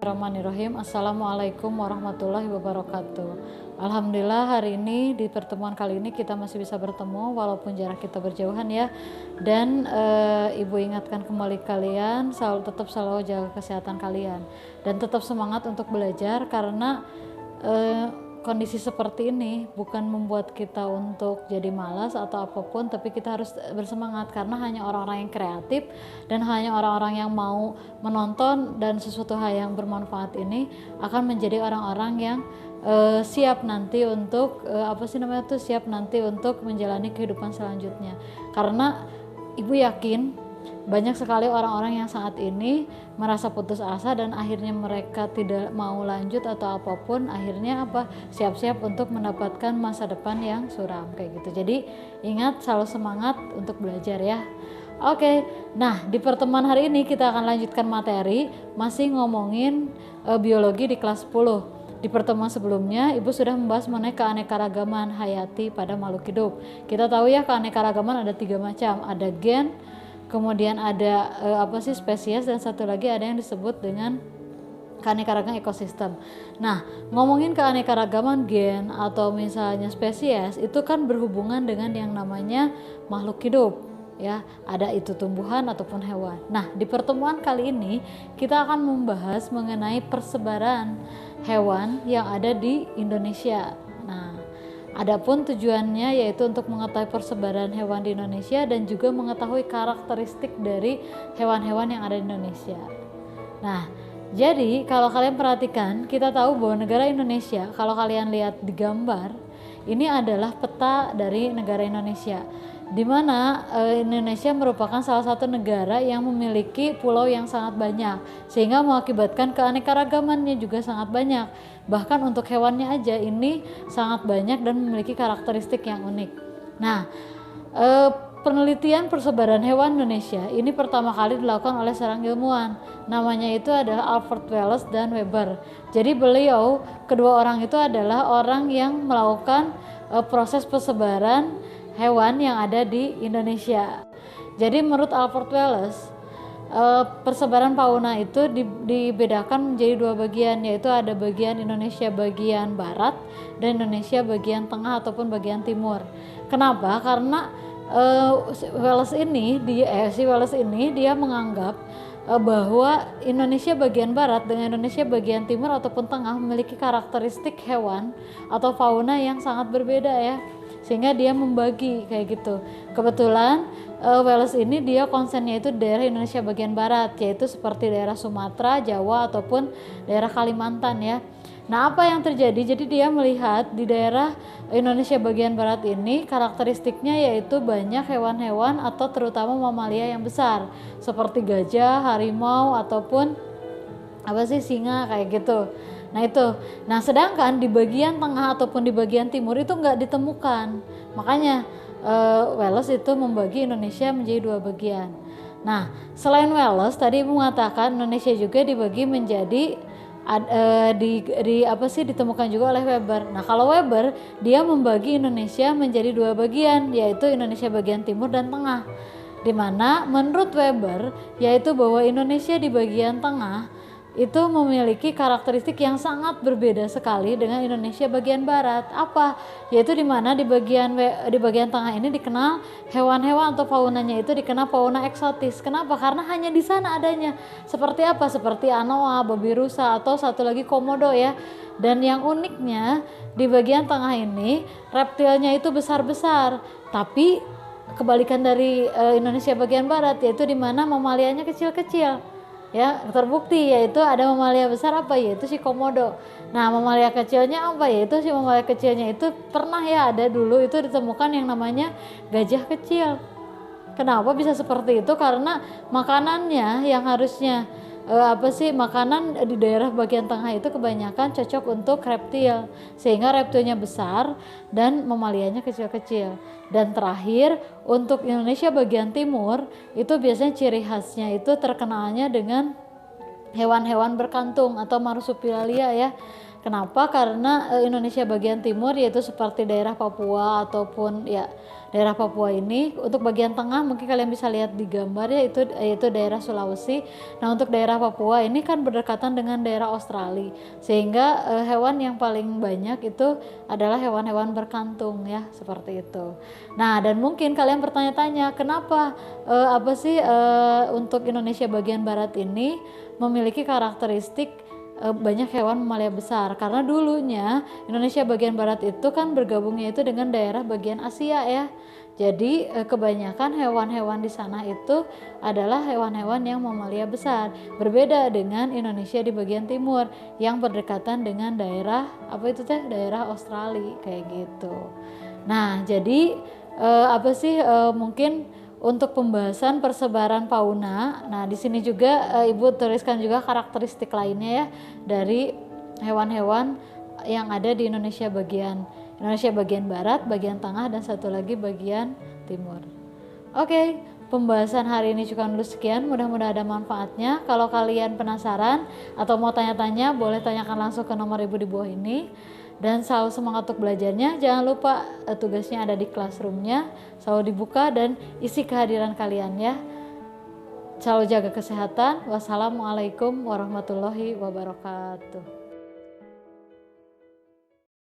Bismillahirrahmanirrahim. Assalamualaikum warahmatullahi wabarakatuh. Alhamdulillah hari ini di pertemuan kali ini kita masih bisa bertemu walaupun jarak kita berjauhan ya. Dan Ibu ingatkan kembali kalian tetap selalu jaga kesehatan kalian dan tetap semangat untuk belajar karena kondisi seperti ini bukan membuat kita untuk jadi malas atau apapun, tapi kita harus bersemangat karena hanya orang-orang yang kreatif dan hanya orang-orang yang mau menonton dan sesuatu hal yang bermanfaat ini akan menjadi orang-orang yang siap nanti untuk siap nanti untuk menjalani kehidupan selanjutnya. Karena Ibu yakin banyak sekali orang-orang yang saat ini merasa putus asa dan akhirnya mereka tidak mau lanjut atau apapun, akhirnya siap-siap untuk mendapatkan masa depan yang suram kayak gitu. Jadi ingat selalu semangat untuk belajar ya. Oke, nah di pertemuan hari ini kita akan lanjutkan materi masih ngomongin biologi di kelas 10. Di pertemuan sebelumnya Ibu sudah membahas mengenai keanekaragaman hayati pada makhluk hidup. Kita tahu ya keanekaragaman ada 3 macam, ada gen, kemudian ada spesies, dan satu lagi ada yang disebut dengan keanekaragaman ekosistem. Nah, ngomongin keanekaragaman gen atau misalnya spesies itu kan berhubungan dengan yang namanya makhluk hidup ya, ada itu tumbuhan ataupun hewan. Nah, di pertemuan kali ini kita akan membahas mengenai persebaran hewan yang ada di Indonesia. Nah, adapun tujuannya yaitu untuk mengetahui persebaran hewan di Indonesia dan juga mengetahui karakteristik dari hewan-hewan yang ada di Indonesia. Nah, jadi kalau kalian perhatikan, kita tahu bahwa negara Indonesia, kalau kalian lihat di gambar, ini adalah peta dari negara Indonesia, di mana Indonesia merupakan salah satu negara yang memiliki pulau yang sangat banyak, sehingga mengakibatkan keanekaragamannya juga sangat banyak. Bahkan untuk hewannya aja ini sangat banyak dan memiliki karakteristik yang unik. Nah, penelitian persebaran hewan Indonesia ini pertama kali dilakukan oleh seorang ilmuwan. Namanya itu adalah Alfred Wallace dan Weber. Jadi kedua orang itu adalah orang yang melakukan proses persebaran hewan yang ada di Indonesia. Jadi menurut Alfred Wallace, persebaran fauna itu dibedakan menjadi 2 bagian, yaitu ada bagian Indonesia bagian barat dan Indonesia bagian tengah ataupun bagian timur. Kenapa? Karena Wallace ini dia menganggap bahwa Indonesia bagian barat dengan Indonesia bagian timur ataupun tengah memiliki karakteristik hewan atau fauna yang sangat berbeda ya, sehingga dia membagi kayak gitu. Kebetulan Wallace ini dia konsennya itu daerah Indonesia bagian barat, yaitu seperti daerah Sumatera, Jawa ataupun daerah Kalimantan ya. Nah, apa yang terjadi? Jadi dia melihat di daerah Indonesia bagian barat ini karakteristiknya yaitu banyak hewan-hewan atau terutama mamalia yang besar seperti gajah, harimau ataupun singa kayak gitu. Nah sedangkan di bagian tengah ataupun di bagian timur itu nggak ditemukan. Makanya Wallace itu membagi Indonesia menjadi 2 bagian. Nah, selain Wallace tadi Ibu mengatakan Indonesia juga dibagi menjadi ditemukan juga oleh Weber. Nah, kalau Weber dia membagi Indonesia menjadi 2 bagian, yaitu Indonesia bagian timur dan tengah. Di mana menurut Weber yaitu bahwa Indonesia di bagian tengah itu memiliki karakteristik yang sangat berbeda sekali dengan Indonesia bagian barat. Apa? Yaitu di mana di bagian tengah ini dikenal hewan-hewan atau faunanya itu dikenal fauna eksotis. Kenapa? Karena hanya di sana adanya. Seperti apa? Seperti anoa, babi rusa atau satu lagi komodo ya. Dan yang uniknya di bagian tengah ini reptilnya itu besar-besar, tapi kebalikan dari Indonesia bagian barat, yaitu di mana mamalianya kecil-kecil. Ya, terbukti yaitu ada mamalia besar yaitu si komodo. Nah, mamalia kecilnya yaitu si mamalia kecilnya itu pernah ya ada dulu itu ditemukan yang namanya gajah kecil. Kenapa bisa seperti itu? Karena makanannya yang harusnya makanan di daerah bagian tengah itu kebanyakan cocok untuk reptil, sehingga reptilnya besar dan mamalianya kecil-kecil. Dan terakhir untuk Indonesia bagian timur itu biasanya ciri khasnya itu terkenalnya dengan hewan-hewan berkantung atau marsupialia ya. Kenapa? Karena Indonesia bagian timur yaitu seperti daerah Papua ataupun ya daerah Papua ini, untuk bagian tengah mungkin kalian bisa lihat di gambar ya, itu yaitu daerah Sulawesi. Nah, untuk daerah Papua ini kan berdekatan dengan daerah Australia, sehingga hewan yang paling banyak itu adalah hewan-hewan berkantung ya, seperti itu. Nah, dan mungkin kalian bertanya-tanya kenapa apa sih untuk Indonesia bagian barat ini memiliki karakteristik banyak hewan mamalia besar, karena dulunya Indonesia bagian barat itu kan bergabungnya itu dengan daerah bagian Asia ya. Jadi kebanyakan hewan-hewan di sana itu adalah hewan-hewan yang mamalia besar. Berbeda dengan Indonesia di bagian timur yang berdekatan dengan daerah apa itu teh, daerah Australia kayak gitu. Nah, jadi apa sih mungkin untuk pembahasan persebaran fauna. Nah, di sini juga Ibu tuliskan juga karakteristik lainnya ya dari hewan-hewan yang ada di Indonesia bagian barat, bagian tengah, dan satu lagi bagian timur. Oke, pembahasan hari ini cukup dulu sekian. Mudah-mudahan ada manfaatnya. Kalau kalian penasaran atau mau tanya-tanya, boleh tanyakan langsung ke nomor Ibu di bawah ini. Dan selalu semangat untuk belajarnya. Jangan lupa tugasnya ada di classroomnya, selalu dibuka dan isi kehadiran kalian ya. Selalu jaga kesehatan. Wassalamualaikum warahmatullahi wabarakatuh.